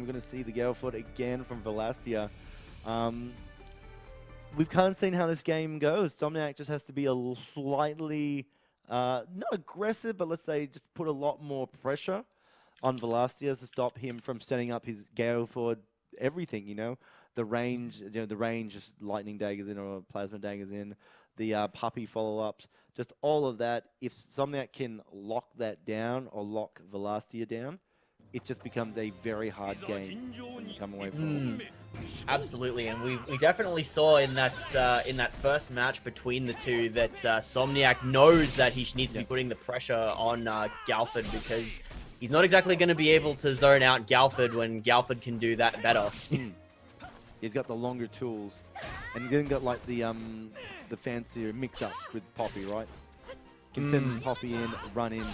we're going to see the gale foot again from Vlasta. We've kind of seen how this game goes. Somniac just has to be a slightly, not aggressive, but let's say just put a lot more pressure on Vlasta to stop him from setting up his gale foot, everything, you know. The range, just lightning daggers in or plasma daggers in, the puppy follow-ups, just all of that. If Somniac can lock that down or lock Vlasta down, it just becomes a very hard game when you come away from it. Absolutely, and we definitely saw in that first match between the two that Somniac knows that he needs to be putting the pressure on Galford, because he's not exactly going to be able to zone out Galford when Galford can do that better. He's got the longer tools, and then got like the fancier mix-up with Poppy, right? Can send Poppy in, run in,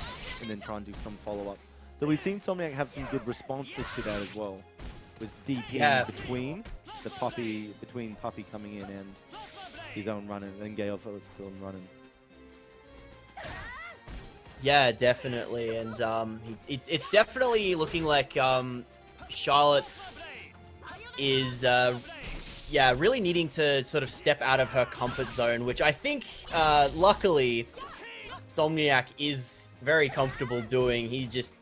and then try and do some follow-up. So we've seen Somniac have some good responses to that as well, with DP between Puppy coming in and his own running, and Gale for his own running. Yeah, definitely, and it's definitely looking like Charlotte is really needing to sort of step out of her comfort zone, which I think luckily Somniac is very comfortable doing. He just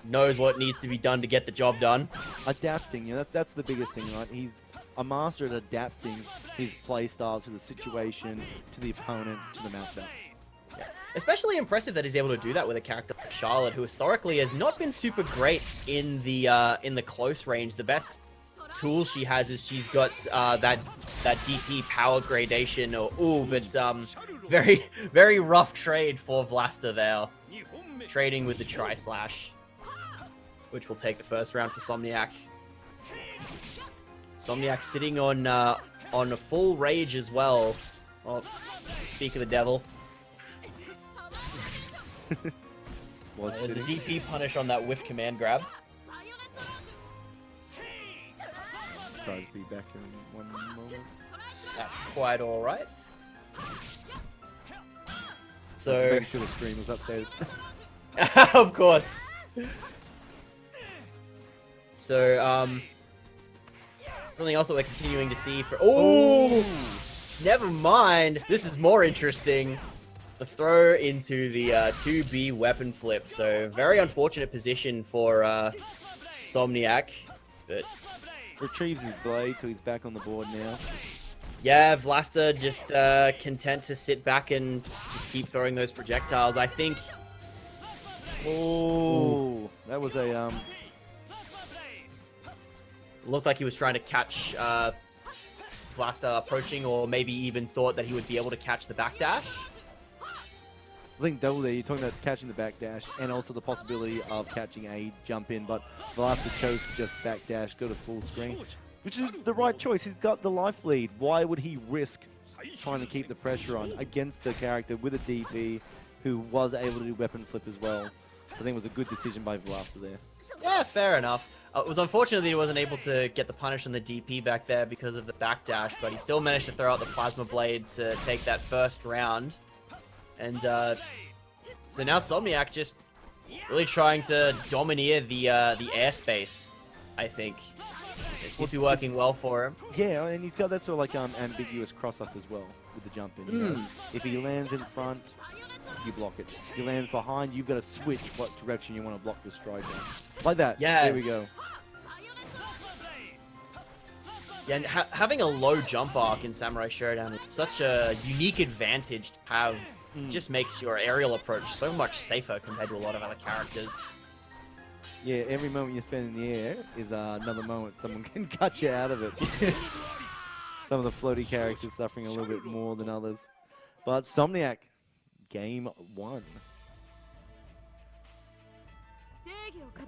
knows what needs to be done to get the job done. Adapting, you know, that's the biggest thing, right? He's a master at adapting his play style to the situation, to the opponent, to the matchup. Yeah. Especially impressive that he's able to do that with a character like Charlotte, who historically has not been super great in the close range. The best tool she has is she's got that DP power gradation, but very, very rough trade for Vlasta there. Trading with the Tri-Slash, which will take the first round for Somniac. Somniac sitting on a full rage as well. Oh, speak of the devil. There's the DP punish on that whiff command grab. Try to be back in one moment. That's quite alright. So make sure the stream was updated. of course. So something else that we're continuing to see for never mind. This is more interesting. The throw into the 2B weapon flip. So very unfortunate position for Somniac, but retrieves his blade, so he's back on the board now. Yeah, Vlasta just content to sit back and just keep throwing those projectiles. I think. Oh, that was a Looked like he was trying to catch Vlasta approaching, or maybe even thought that he would be able to catch the backdash. I think double there, you're talking about catching the backdash and also the possibility of catching a jump in, but Vlasta chose to just backdash, go to full screen, which is the right choice. He's got the life lead. Why would he risk trying to keep the pressure on against the character with a DP who was able to do weapon flip as well? I think it was a good decision by Vlasta there. Yeah, fair enough. It was unfortunate that he wasn't able to get the punish on the DP back there because of the backdash, but he still managed to throw out the Plasma Blade to take that first round. And so now Somniac just really trying to domineer the airspace, I think. It seems to be working well for him. Yeah, and he's got that sort of like ambiguous cross-up as well with the jump in. You know? If he lands in front, you block it. If he lands behind, you've got to switch what direction you want to block the strike in. Like that. Yeah. There we go. Yeah, and having a low jump arc in Samurai Showdown is such a unique advantage to have. Just makes your aerial approach so much safer compared to a lot of other characters. Yeah, every moment you spend in the air is another moment someone can cut you out of it. Some of the floaty characters suffering a little bit more than others. But Somniac, game 1.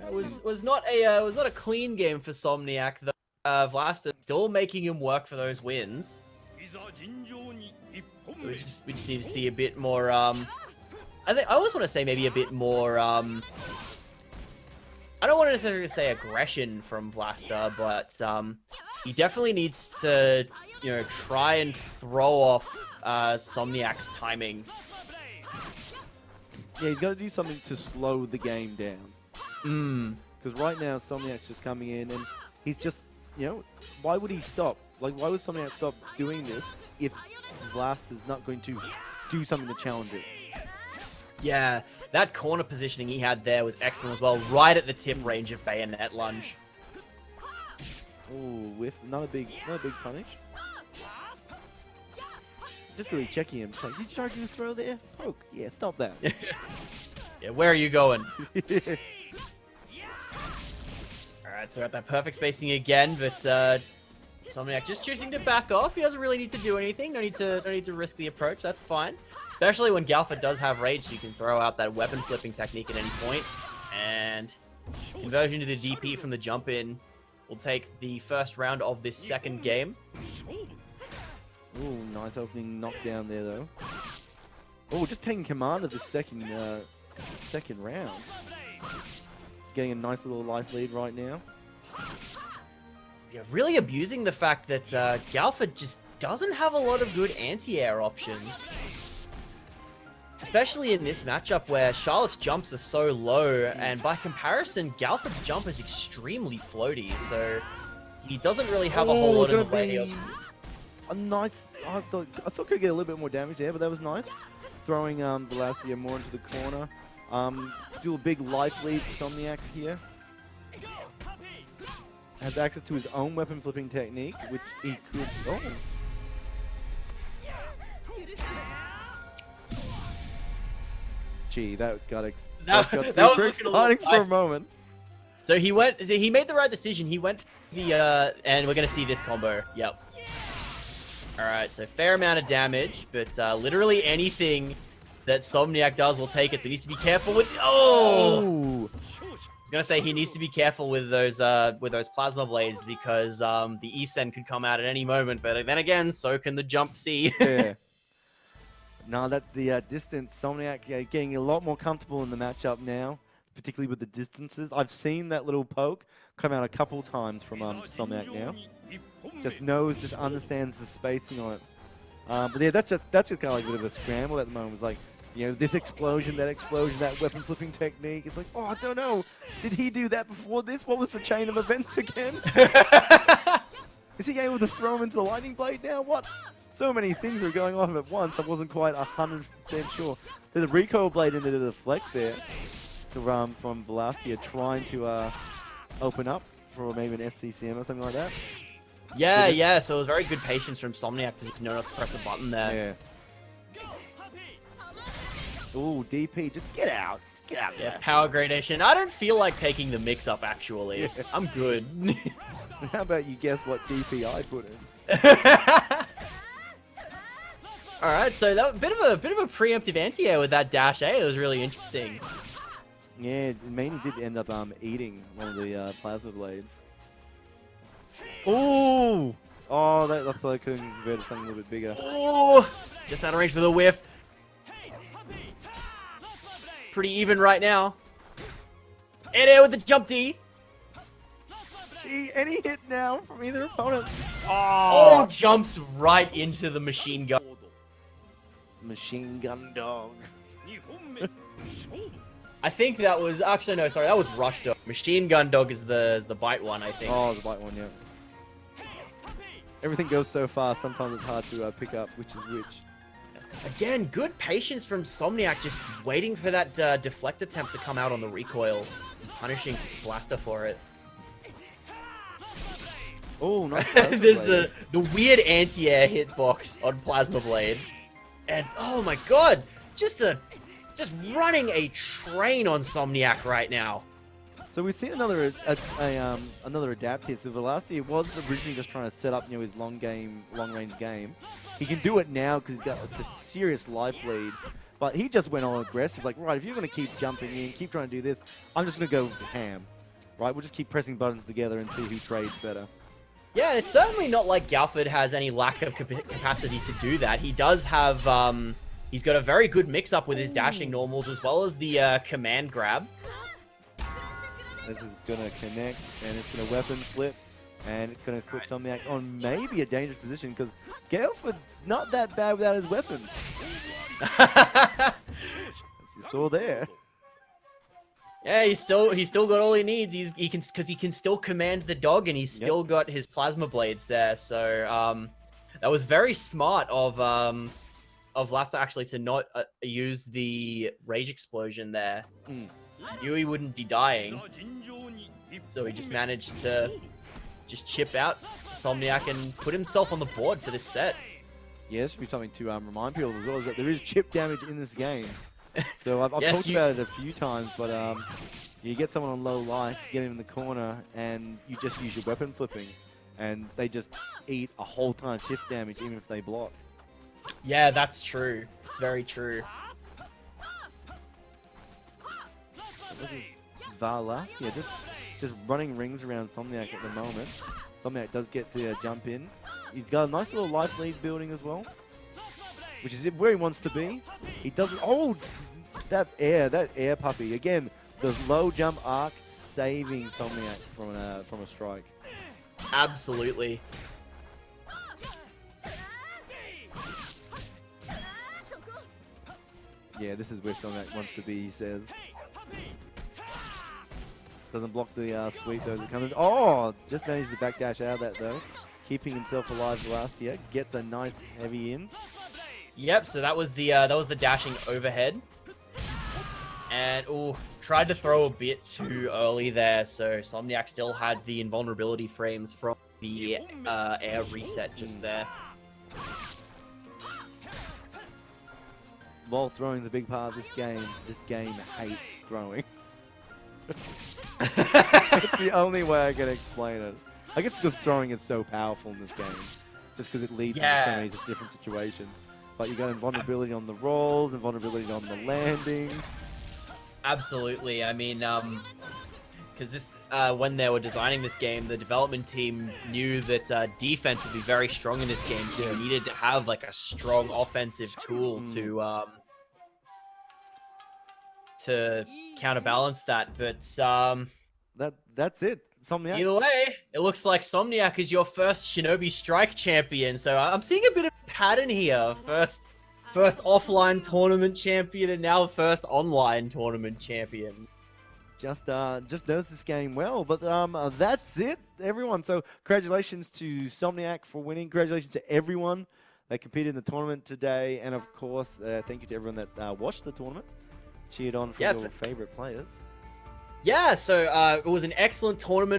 It was not a clean game for Somniac though. Vlasta still making him work for those wins. We just need to see a bit more. I always want to say maybe a bit more. I don't want to necessarily say aggression from Vlasta, but he definitely needs to, try and throw off Somniac's timing. Yeah, he's got to do something to slow the game down. Because right now, Somniac's just coming in and he's just, you know, why would he stop? Like, why would Somniac stop doing this if Vlasta's not going to do something to challenge it? Yeah, that corner positioning he had there was excellent as well, right at the tip range of bayonet lunge. Ooh, whiff. Not a big punish. Just really checking him. It's like, did you try to throw there? Poke. Yeah, stop that. Yeah, where are you going? Alright, so got that perfect spacing again, but Somniac just choosing to back off. He doesn't really need to do anything. No need to risk the approach. That's fine. Especially when Galfa does have rage, so you can throw out that weapon flipping technique at any point. And conversion to the DP from the jump in will take the first round of this second game. Ooh, nice opening knockdown there, though. Oh, just taking command of the second round. Getting a nice little life lead right now. Yeah, really abusing the fact that Galfa just doesn't have a lot of good anti-air options. Especially in this matchup where Charlotte's jumps are so low, and by comparison, Galfa's jump is extremely floaty, so he doesn't really have a whole lot in the way of... A nice... I thought could get a little bit more damage there, but that was nice. Throwing Vlasta more into the corner. Still a big life lead for Somniac here. Has access to his own weapon flipping technique, which he could... Oh. Gee, that got super exciting for a moment. So he made the right decision. He went for the and we're gonna see this combo. Yep. All right, so fair amount of damage, but literally anything that Somniac does will take it. So he needs to be careful with. Oh! I was gonna say he needs to be careful with those plasma blades because the E-Sen could come out at any moment. But then again, so can the jump C. Yeah. Now that the distance, Somniac getting a lot more comfortable in the matchup now, particularly with the distances. I've seen that little poke come out a couple times from Somniac now. Just understands the spacing on it. But yeah, that's just kind of like a bit of a scramble at the moment. It's like, you know, this explosion, that weapon flipping technique. It's like, oh, I don't know. Did he do that before this? What was the chain of events again? Is he able to throw him into the lightning blade now? What? So many things are going on at once. I wasn't quite 100% sure. There's a recoil blade into the deflect there. So from Vlasta trying to open up for maybe an SCCM or something like that. Yeah. So it was very good patience from Somniac to know not to press a button there. Yeah. Ooh, DP, just get out. Just get out. Yeah, power gradation. I don't feel like taking the mix-up, actually. Yeah. I'm good. How about you guess what DP I put in? All right, so that was a bit of a preemptive anti-air with that dash A. It was really interesting. Yeah, mainly did end up eating one of the plasma blades. Ooh! Oh, I thought I could have converted something a little bit bigger. Ooh! Just out of range for the whiff. Pretty even right now. And air with the jump D. Gee, any hit now from either opponent. Oh, jumps right into the machine gun. Machine gun dog. I think that was actually no, sorry, that was Rush Dog. Machine Gun Dog is the bite one, I think. Oh, the bite one, yeah. Everything goes so fast. Sometimes it's hard to pick up which is which. Again, good patience from Somniac, just waiting for that deflect attempt to come out on the recoil, and punishing Vlasta for it. Oh, nice. There's the weird anti-air hitbox on Plasma Blade, and oh my god, just running a train on Somniac right now. So we've seen another adapt here. So Vlasta was originally just trying to set up, you know, his long range game. He can do it now because he's got a serious life lead. But he just went all aggressive. Like, right, if you're going to keep jumping in, keep trying to do this, I'm just going to go ham. Right, we'll just keep pressing buttons together and see who trades better. Yeah, it's certainly not like Galford has any lack of capacity to do that. He does have, he's got a very good mix-up with his dashing normals as well as the command grab. This is going to connect, and it's going to weapon flip, and it's going to put Somniac on maybe a dangerous position, because Galford's not that bad without his weapons. As you saw there. Yeah, he's still got all he needs. He can still command the dog, and he's still got his plasma blades there. So that was very smart of Vlasta actually to not use the rage explosion there. He knew he wouldn't be dying, so he just managed to just chip out Somniac and put himself on the board for this set. Yeah, this should be something to remind people as well, is that there is chip damage in this game. So I've Yes, talked about it a few times, but you get someone on low life, get him in the corner, and you just use your weapon flipping, and they just eat a whole ton of chip damage even if they block. Yeah, that's true. It's very true. Vlasta, just running rings around Somniac at the moment. Somniac does get the jump in. He's got a nice little life lead building as well, which is where he wants to be. He doesn't. Oh, that air puppy again. The low jump arc saving Somniac from a strike. Absolutely. Yeah, this is where Somniac wants to be, he says. Doesn't block the sweep though as it comes in. Oh, just managed to backdash out of that though. Keeping himself alive last year. Gets a nice heavy in. Yep, so that was the dashing overhead. And tried to throw a bit too early there, so Somniac still had the invulnerability frames from the air reset just there. While throwing the big part of this game hates throwing. It's the only way I can explain it. I guess because throwing is so powerful in this game, just because it leads into so many different situations. But you got invulnerability on the rolls, invulnerability on the landing. Absolutely. I mean, because this when they were designing this game, the development team knew that defense would be very strong in this game, so you needed to have like a strong offensive tool to counterbalance that. But that's it. Somniac. Either way, it looks like Somniac is your first Shinobi Strike champion. So I'm seeing a bit of a pattern here. First offline tournament champion, and now the first online tournament champion. Just knows this game well, but that's it, everyone. So congratulations to Somniac for winning. Congratulations to everyone that competed in the tournament today, and of course, thank you to everyone that watched the tournament, cheered on for your favorite players. Yeah, so it was an excellent tournament.